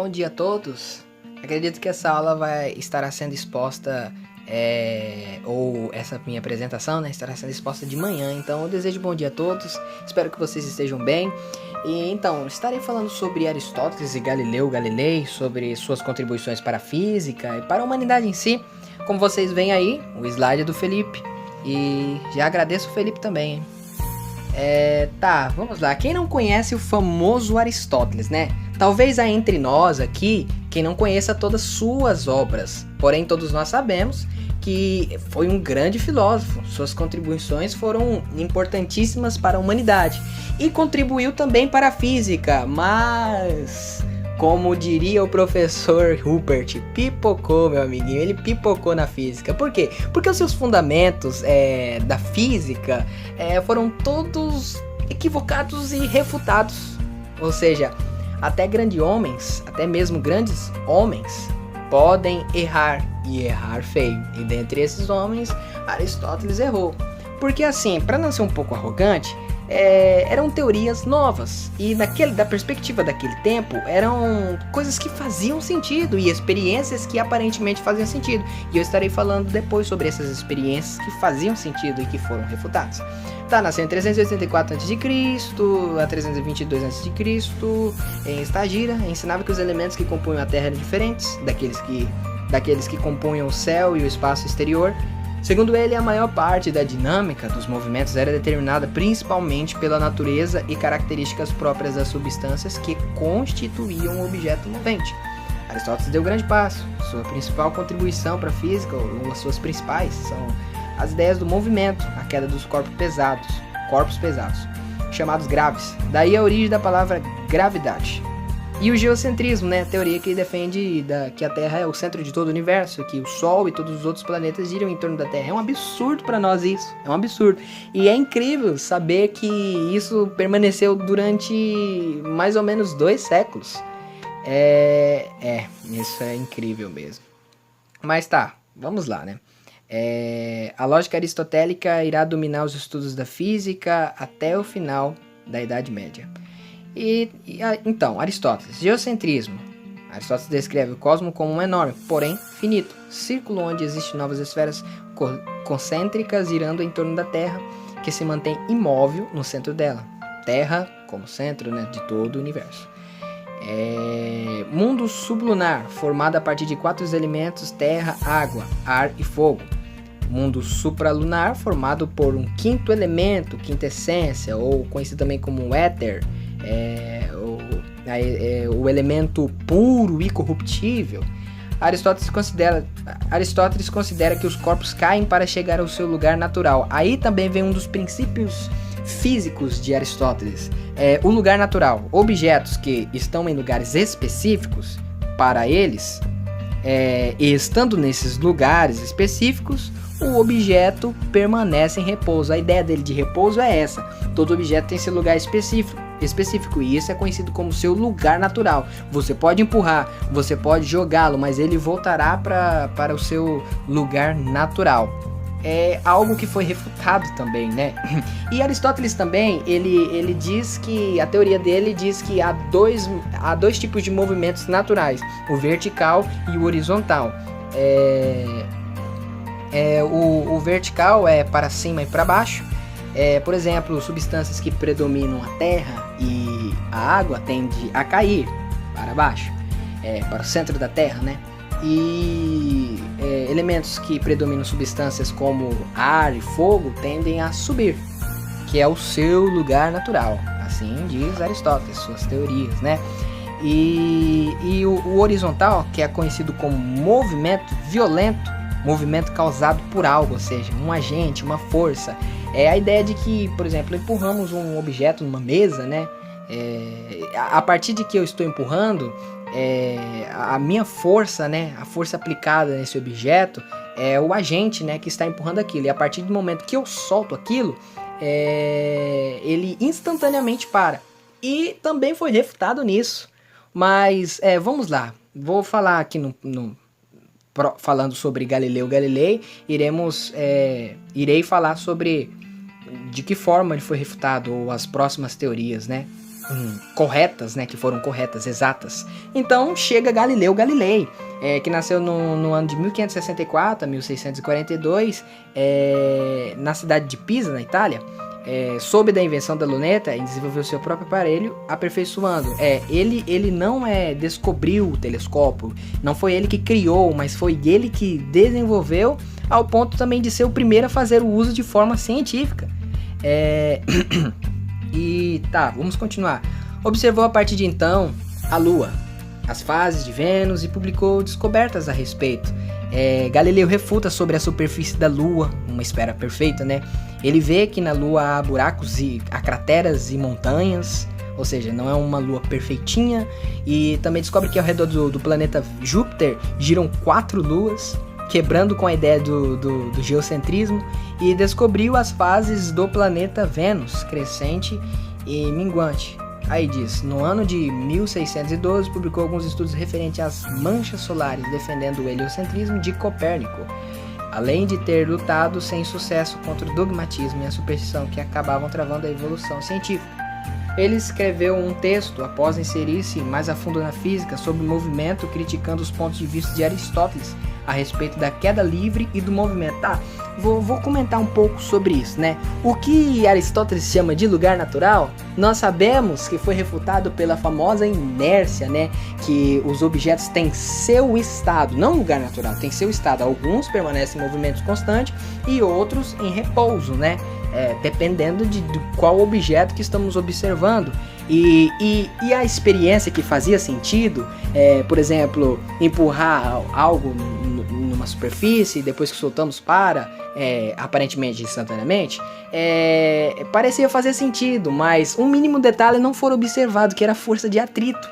Bom dia a todos. Acredito que essa aula estará sendo exposta, ou essa minha apresentação, né, estará sendo exposta de manhã. Então eu desejo bom dia a todos, espero que vocês estejam bem. E então, estarei falando sobre Aristóteles e Galileu Galilei, sobre suas contribuições para a física e para a humanidade em si. Como vocês veem aí, o slide é do Felipe. E já agradeço o Felipe também, hein? Vamos lá. Quem não conhece o famoso Aristóteles, né? Talvez há entre nós aqui quem não conheça todas suas obras. Porém, todos nós sabemos que foi um grande filósofo. Suas contribuições foram importantíssimas para a humanidade. E contribuiu também para a física. Mas, como diria o professor Rupert, pipocou, meu amiguinho. Ele pipocou na física. Por quê? Porque os seus fundamentos da física foram todos equivocados e refutados. Ou seja, até mesmo grandes homens, podem errar, e errar feio. E dentre esses homens, Aristóteles errou. Porque assim, para não ser um pouco arrogante, eram teorias novas. E da perspectiva daquele tempo, eram coisas que faziam sentido e experiências que aparentemente faziam sentido. E eu estarei falando depois sobre essas experiências que faziam sentido e que foram refutadas. Nasceu em 384 a.C., a 322 a.C., em Estagira, ensinava que os elementos que compunham a Terra eram diferentes daqueles que compunham o céu e o espaço exterior. Segundo ele, a maior parte da dinâmica dos movimentos era determinada principalmente pela natureza e características próprias das substâncias que constituíam o objeto movente. Aristóteles deu grande passo. Sua principal contribuição para a física, ou as suas principais, são as ideias do movimento, a queda dos corpos pesados, chamados graves. Daí a origem da palavra gravidade. E o geocentrismo, né? A teoria que defende que a Terra é o centro de todo o universo, que o Sol e todos os outros planetas giram em torno da Terra. É um absurdo para nós isso, é um absurdo. E é incrível saber que isso permaneceu durante mais ou menos 2 séculos. Isso é incrível mesmo. Mas vamos lá, né? A lógica aristotélica irá dominar os estudos da física até o final da Idade Média. Então, Aristóteles, geocentrismo. Aristóteles descreve o cosmos como um enorme, porém finito, círculo onde existem novas esferas concêntricas girando em torno da Terra, que se mantém imóvel no centro dela. Terra como centro, né, de todo o universo. Mundo sublunar, formado a partir de 4 elementos: terra, água, ar e fogo. Mundo supralunar, formado por um quinto elemento, quinta essência, ou conhecido também como éter, o elemento puro e corruptível. Aristóteles considera que os corpos caem para chegar ao seu lugar natural. Aí também vem um dos princípios físicos de Aristóteles. O lugar natural. Objetos que estão em lugares específicos, para eles, e estando nesses lugares específicos, o objeto permanece em repouso. A ideia dele de repouso é essa. Todo objeto tem seu lugar específico, e isso é conhecido como seu lugar natural. Você pode empurrar, você pode jogá-lo, mas ele voltará para o seu lugar natural. É algo que foi refutado também, né? E Aristóteles também, ele diz que, a teoria dele diz que há dois tipos de movimentos naturais, o vertical e o horizontal. O vertical é para cima e para baixo. Por exemplo, substâncias que predominam a terra e a água tendem a cair para baixo, para o centro da terra, né? E elementos que predominam substâncias como ar e fogo tendem a subir, que é o seu lugar natural. Assim diz Aristóteles, suas teorias, né? E o horizontal, que é conhecido como movimento violento, movimento causado por algo, ou seja, um agente, uma força. É a ideia de que, por exemplo, empurramos um objeto numa mesa, né? A partir de que eu estou empurrando, a minha força, né? A força aplicada nesse objeto é o agente, né? Que está empurrando aquilo. E a partir do momento que eu solto aquilo, ele instantaneamente para. E também foi refutado nisso. Mas vamos lá. Vou falar aqui falando sobre Galileu Galilei, irei falar sobre de que forma ele foi refutado, ou as próximas teorias, né? corretas, né, que foram corretas, exatas. Então chega Galileu Galilei, que nasceu no ano de 1564 a 1642, na cidade de Pisa, na Itália. Soube da invenção da luneta e desenvolveu seu próprio aparelho, aperfeiçoando. Ele não descobriu o telescópio, não foi ele que criou, mas foi ele que desenvolveu, ao ponto também de ser o primeiro a fazer o uso de forma científica. E tá, vamos continuar. Observou a partir de então a Lua, as fases de Vênus e publicou descobertas a respeito. Galileu refuta sobre a superfície da Lua, uma esfera perfeita, né? Ele vê que na Lua há buracos e há crateras e montanhas, ou seja, não é uma Lua perfeitinha. E também descobre que ao redor do planeta Júpiter giram 4 luas, quebrando com a ideia do geocentrismo, e descobriu as fases do planeta Vênus, crescente e minguante. Aí diz, no ano de 1612, publicou alguns estudos referentes às manchas solares, defendendo o heliocentrismo de Copérnico, além de ter lutado sem sucesso contra o dogmatismo e a superstição que acabavam travando a evolução científica. Ele escreveu um texto, após inserir-se mais a fundo na física, sobre o movimento, criticando os pontos de vista de Aristóteles a respeito da queda livre e do movimento. Vou comentar um pouco sobre isso, né? O que Aristóteles chama de lugar natural, nós sabemos que foi refutado pela famosa inércia, né? Que os objetos têm seu estado, não lugar natural, tem seu estado. Alguns permanecem em movimento constante e outros em repouso, né? Dependendo de qual objeto que estamos observando. E a experiência que fazia sentido, por exemplo, empurrar algo numa superfície e depois que soltamos aparentemente instantaneamente, parecia fazer sentido, mas um mínimo detalhe não foi observado, que era a força de atrito.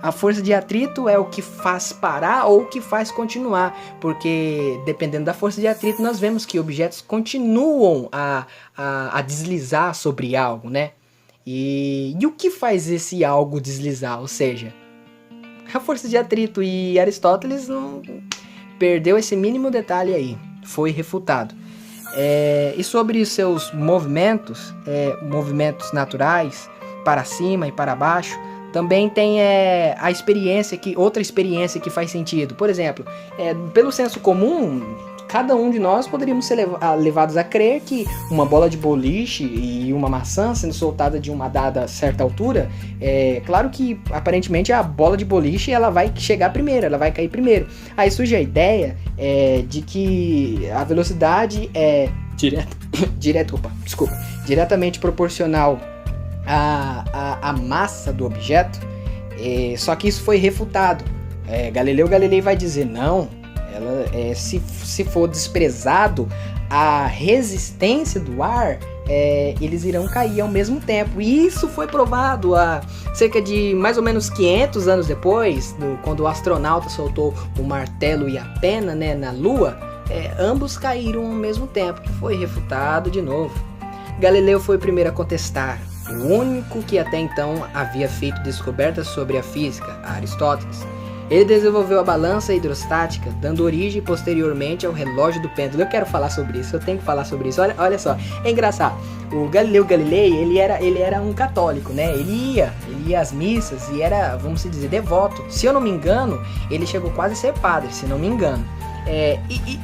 A força de atrito é o que faz parar ou o que faz continuar, porque dependendo da força de atrito nós vemos que objetos continuam a deslizar sobre algo, né? E o que faz esse algo deslizar? Ou seja, a força de atrito, e Aristóteles não perdeu esse mínimo detalhe aí, foi refutado. E sobre seus movimentos movimentos naturais, para cima e para baixo, também tem outra experiência que faz sentido. Por exemplo, pelo senso comum, cada um de nós poderíamos ser levados a crer que uma bola de boliche e uma maçã sendo soltada de uma dada certa altura, claro que aparentemente a bola de boliche ela vai chegar primeiro, ela vai cair primeiro. Aí surge a ideia de que a velocidade é diretamente proporcional à massa do objeto, só que isso foi refutado. Galileu Galilei vai dizer, não, se for desprezado a resistência do ar, eles irão cair ao mesmo tempo. E isso foi provado há cerca de mais ou menos 500 anos depois, quando o astronauta soltou o martelo e a pena, né, na Lua. Ambos caíram ao mesmo tempo. Foi refutado de novo. Galileu foi o primeiro a contestar, o único que até então havia feito descobertas sobre a física, Aristóteles. Ele desenvolveu a balança hidrostática, dando origem posteriormente ao relógio do pêndulo. Eu quero falar sobre isso, eu tenho que falar sobre isso. Olha só, é engraçado. O Galileu Galilei, ele era um católico, né? Ele ia às missas e era, vamos dizer, devoto. Se eu não me engano, ele chegou quase a ser padre, se não me engano.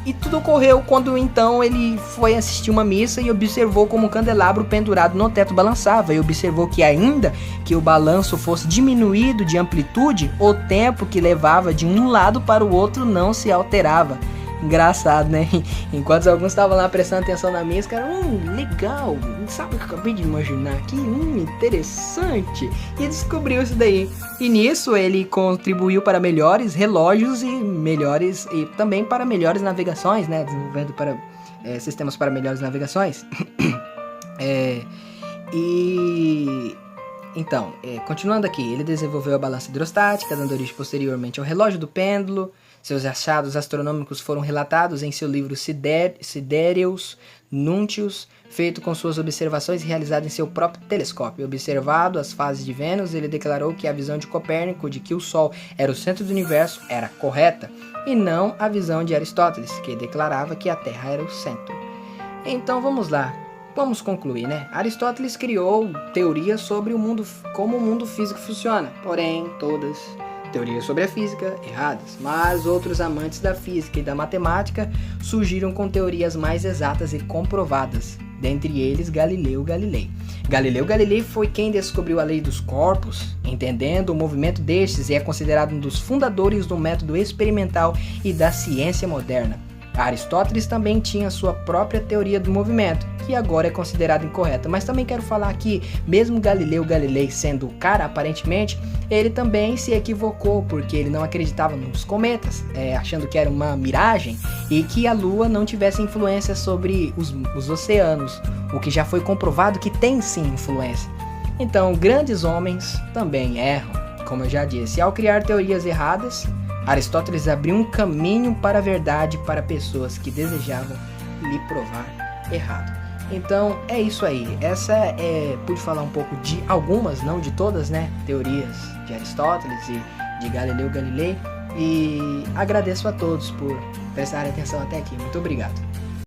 E tudo ocorreu quando então ele foi assistir uma missa e observou como o candelabro pendurado no teto balançava, e observou que ainda que o balanço fosse diminuído de amplitude, o tempo que levava de um lado para o outro não se alterava. Engraçado, né? Enquanto alguns estavam lá prestando atenção na missa, cara, legal, sabe o que eu acabei de imaginar aqui? Interessante. E descobriu isso daí. E nisso ele contribuiu para melhores relógios e também para melhores navegações, né? Desenvolvendo sistemas para melhores navegações. Então, continuando aqui, ele desenvolveu a balança hidrostática, dando origem posteriormente ao relógio do pêndulo. Seus achados astronômicos foram relatados em seu livro Sidereus Nuntius, feito com suas observações realizadas em seu próprio telescópio. Observado as fases de Vênus, ele declarou que a visão de Copérnico de que o Sol era o centro do universo era correta, e não a visão de Aristóteles, que declarava que a Terra era o centro. Então vamos lá. Vamos concluir, né? Aristóteles criou teorias sobre o mundo, como o mundo físico funciona, porém todas teorias sobre a física erradas. Mas outros amantes da física e da matemática surgiram com teorias mais exatas e comprovadas, dentre eles Galileu Galilei. Galileu Galilei foi quem descobriu a lei dos corpos, entendendo o movimento destes, e é considerado um dos fundadores do método experimental e da ciência moderna. Aristóteles também tinha sua própria teoria do movimento, que agora é considerada incorreta. Mas também quero falar que, mesmo Galileu Galilei sendo o cara aparentemente, ele também se equivocou, porque ele não acreditava nos cometas, achando que era uma miragem e que a Lua não tivesse influência sobre os oceanos, o que já foi comprovado que tem sim influência. Então, grandes homens também erram, como eu já disse, ao criar teorias erradas. Aristóteles abriu um caminho para a verdade para pessoas que desejavam lhe provar errado. Então é isso aí. Pude falar um pouco de algumas, não de todas, né, teorias de Aristóteles e de Galileu Galilei. E agradeço a todos por prestarem atenção até aqui. Muito obrigado.